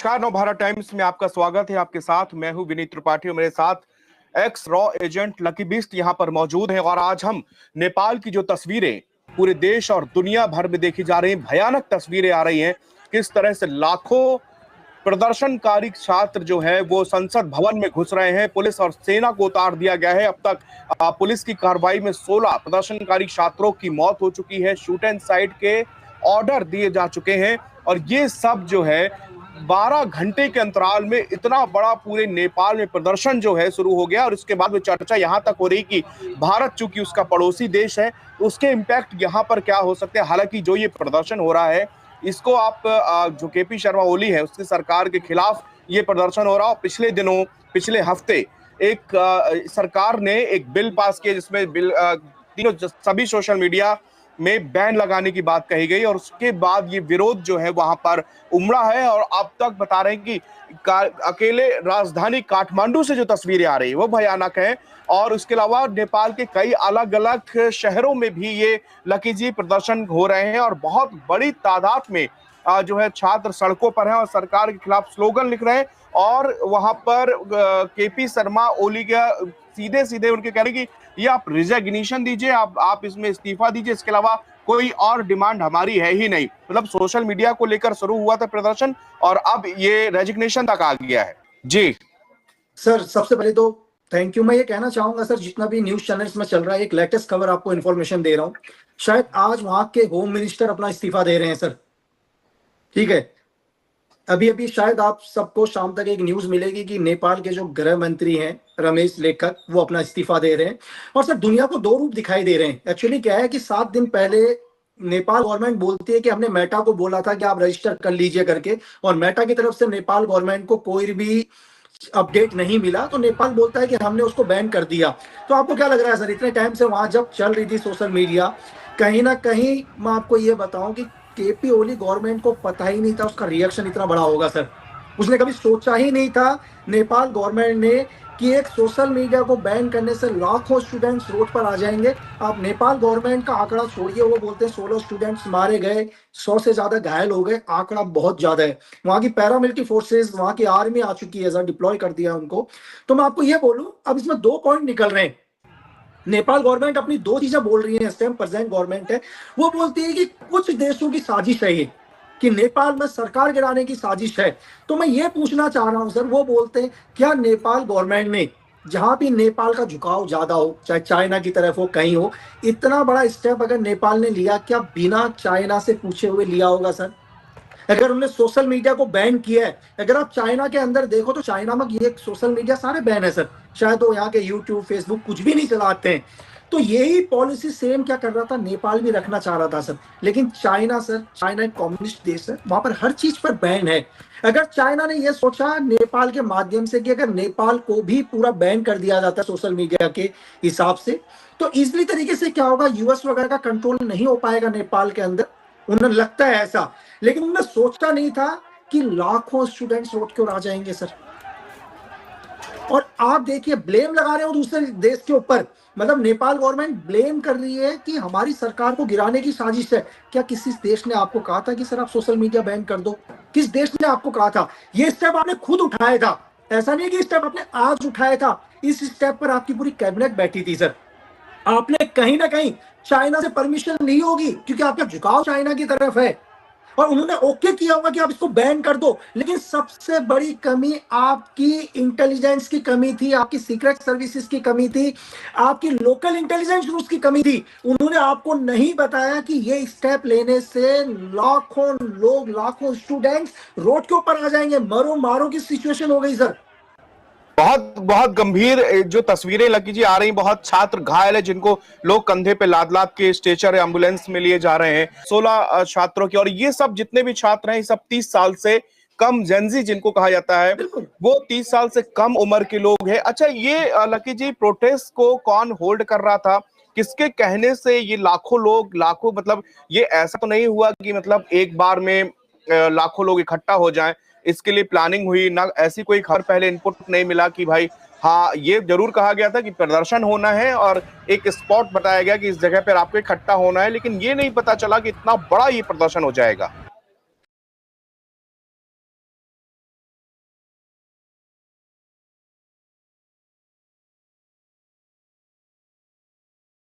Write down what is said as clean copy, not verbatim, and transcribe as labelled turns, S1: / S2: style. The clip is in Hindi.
S1: नमस्कार, नवभारत टाइम्स में आपका स्वागत है। आपके साथ मैं हूं विनीत त्रिपाठी और मेरे साथ x raw agent lucky beast यहां पर मौजूद हैं। और आज हम नेपाल की जो तस्वीरें पूरे देश और दुनिया भर में देखी जा रही हैं, भयानक तस्वीरें आ रही हैं, किस तरह से लाखों प्रदर्शनकारी छात्र जो है वो संसद भवन में घुस रहे हैं। पुलिस और सेना को उतार दिया गया है। अब तक पुलिस की कार्रवाई में 16 प्रदर्शनकारी छात्रों की मौत हो चुकी है। शूट एंड साइड के ऑर्डर दिए जा चुके हैं और ये सब जो है 12 घंटे के अंतराल में इतना बड़ा पूरे नेपाल में प्रदर्शन जो है शुरू हो गया। और इसके बाद में चर्चा यहां तक हो रही कि भारत चूंकि उसका पड़ोसी देश है, उसके इम्पैक्ट यहां पर क्या हो सकते हैं। हालांकि जो ये प्रदर्शन हो रहा है इसको आप जो केपी शर्मा ओली है उसकी सरकार के खिलाफ ये प्रदर्शन हो रहा है। पिछले दिनों, पिछले हफ्ते एक सरकार ने एक बिल पास किया जिसमें बिल तीनों सभी सोशल मीडिया में बैन लगाने की बात कही गई और उसके बाद ये विरोध जो है वहां पर उमड़ा है। और अब तक बता रहे हैं कि अकेले राजधानी काठमांडू से जो तस्वीरें आ रही है वो भयानक है। और उसके अलावा नेपाल के कई अलग अलग शहरों में भी ये लकी जी प्रदर्शन हो रहे हैं और बहुत बड़ी तादाद में जो है छात्र सड़कों पर हैं और सरकार के खिलाफ स्लोगन लिख रहे हैं। और वहां पर केपी शर्मा ओली का सीधे सीधे उनके कह रहे कि ये आप रिजिग्नेशन दीजिए, आप इसमें इस्तीफा दीजिए, इसके अलावा कोई और डिमांड हमारी है ही नहीं। मतलब सोशल मीडिया को लेकर शुरू हुआ था प्रदर्शन और अब ये रेजिग्नेशन तक आ गया है। जी
S2: सर, सबसे पहले तो थैंक यू। मैं ये कहना चाहूंगा सर, जितना भी न्यूज चैनल्स में चल रहा है, एक लेटेस्ट खबर आपको इन्फॉर्मेशन दे रहा हूँ। शायद आज वहां के होम मिनिस्टर अपना इस्तीफा दे रहे हैं सर। ठीक है, अभी अभी शायद आप सबको शाम तक एक न्यूज मिलेगी कि नेपाल के जो गृह मंत्री हैं रमेश लेखक, वो अपना इस्तीफा दे रहे हैं। और सर दुनिया को दो रूप दिखाई दे रहे हैं। एक्चुअली क्या है कि 7 दिन पहले नेपाल गवर्नमेंट बोलती है कि हमने मेटा को बोला था कि आप रजिस्टर कर लीजिए करके, और मेटा की तरफ से नेपाल गवर्नमेंट को कोई भी अपडेट नहीं मिला, तो नेपाल बोलता है कि हमने उसको बैन कर दिया। तो आपको क्या लग रहा है सर, इतने टाइम से वहां जब चल रही थी सोशल मीडिया, कहीं ना कहीं मैं आपको ये बताऊं कि केपी ओली गवर्नमेंट को पता ही नहीं था उसका रिएक्शन इतना बड़ा होगा सर। उसने कभी सोचा ही नहीं था नेपाल गवर्नमेंट ने कि एक सोशल मीडिया को बैन करने से लाखों स्टूडेंट्स रोड पर आ जाएंगे। आप नेपाल गवर्नमेंट का आंकड़ा छोड़िए, वो बोलते हैं 16 स्टूडेंट्स मारे गए, 100 से ज्यादा घायल हो गए, आंकड़ा बहुत ज्यादा है। वहां की पैरामिलिट्री फोर्सेस, वहां की आर्मी आ चुकी है सर, डिप्लॉय कर दिया उनको। तो मैं आपको ये बोलूं, अब इसमें 2 पॉइंट निकल रहे हैं। नेपाल गवर्नमेंट अपनी 2 चीजें बोल रही है इस टाइम, प्रेजेंट गवर्नमेंट है, वो बोलती है कि कुछ देशों की साजिश है ये, कि नेपाल में सरकार गिराने की साजिश है। तो मैं ये पूछना चाह रहा हूं सर, वो बोलते हैं क्या नेपाल गवर्नमेंट ने, जहां भी नेपाल का झुकाव ज्यादा हो, चाहे चाइना की तरफ हो, कहीं हो, इतना बड़ा स्टेप अगर नेपाल ने लिया, क्या बिना चाइना से पूछे हुए लिया होगा सर? अगर उन्होंने सोशल मीडिया को बैन किया है, अगर आप चाइना के अंदर देखो तो चाइना में ये सोशल मीडिया सारे बैन है सर। शायद वो यहाँ के यूट्यूब, फेसबुक कुछ भी नहीं चलाते हैं। तो यही पॉलिसी सेम क्या कर रहा था, नेपाल भी रखना चाह रहा था सर। लेकिन चाइना सर, चाइना एक कम्युनिस्ट देश है, वहां पर हर चीज पर बैन है। अगर चाइना ने यह सोचा नेपाल के माध्यम से कि अगर नेपाल को भी पूरा बैन कर दिया जाता है सोशल मीडिया के हिसाब से, तो इजिली तरीके से क्या होगा, यूएस वगैरह का कंट्रोल नहीं हो पाएगा नेपाल के अंदर। उन्हें लगता है ऐसा, लेकिन उन्होंने सोचा नहीं था कि लाखों स्टूडेंट्स रोड की ओर आ जाएंगे सर। और आप देखिए, ब्लेम लगा रहे हो दूसरे देश के ऊपर। मतलब नेपाल गवर्नमेंट ब्लेम कर रही है कि हमारी सरकार को गिराने की साजिश है। क्या किसी देश ने आपको कहा था कि सर आप सोशल मीडिया बैन कर दो? किस देश ने आपको कहा था? ये स्टेप आपने खुद उठाया था, ऐसा नहीं कि स्टेप आपने आज उठाया था। इस स्टेप पर आपकी पूरी कैबिनेट बैठी थी सर। आपने कहीं ना कहीं चाइना से परमिशन ली होगी, क्योंकि आपका झुकाव चाइना की तरफ है, और उन्होंने ओके किया होगा कि आप इसको बैन कर दो। लेकिन सबसे बड़ी कमी आपकी इंटेलिजेंस की कमी थी, आपकी सीक्रेट सर्विसेज की कमी थी, आपकी लोकल इंटेलिजेंस ग्रुप्स की कमी थी। उन्होंने आपको नहीं बताया कि ये स्टेप लेने से लाखों लोग, लाखों स्टूडेंट्स रोड के ऊपर आ जाएंगे, मरो मारो की सिचुएशन हो गई सर।
S1: बहुत बहुत गंभीर जो तस्वीरें लकी जी आ रही, बहुत छात्र घायल है जिनको लोग कंधे पे लाद लाद के स्ट्रेचर एम्बुलेंस में लिए जा रहे हैं। 16 छात्रों की, और ये सब जितने भी छात्र हैं सब 30 साल से कम, जेंजी जिनको कहा जाता है, वो 30 साल से कम उम्र के लोग हैं। अच्छा, ये लकी जी प्रोटेस्ट को कौन होल्ड कर रहा था, किसके कहने से ये लाखों लोग, लाखों मतलब ये ऐसा तो नहीं हुआ कि मतलब एक बार में लाखों लोग इकट्ठा हो जाएं, इसके लिए प्लानिंग हुई ना? ऐसी कोई खबर पहले इनपुट नहीं मिला कि भाई हाँ, ये जरूर कहा गया था कि प्रदर्शन होना है और एक स्पॉट बताया गया कि इस जगह पर आपको इकट्ठा होना है, लेकिन ये नहीं पता चला कि इतना बड़ा ये प्रदर्शन हो जाएगा।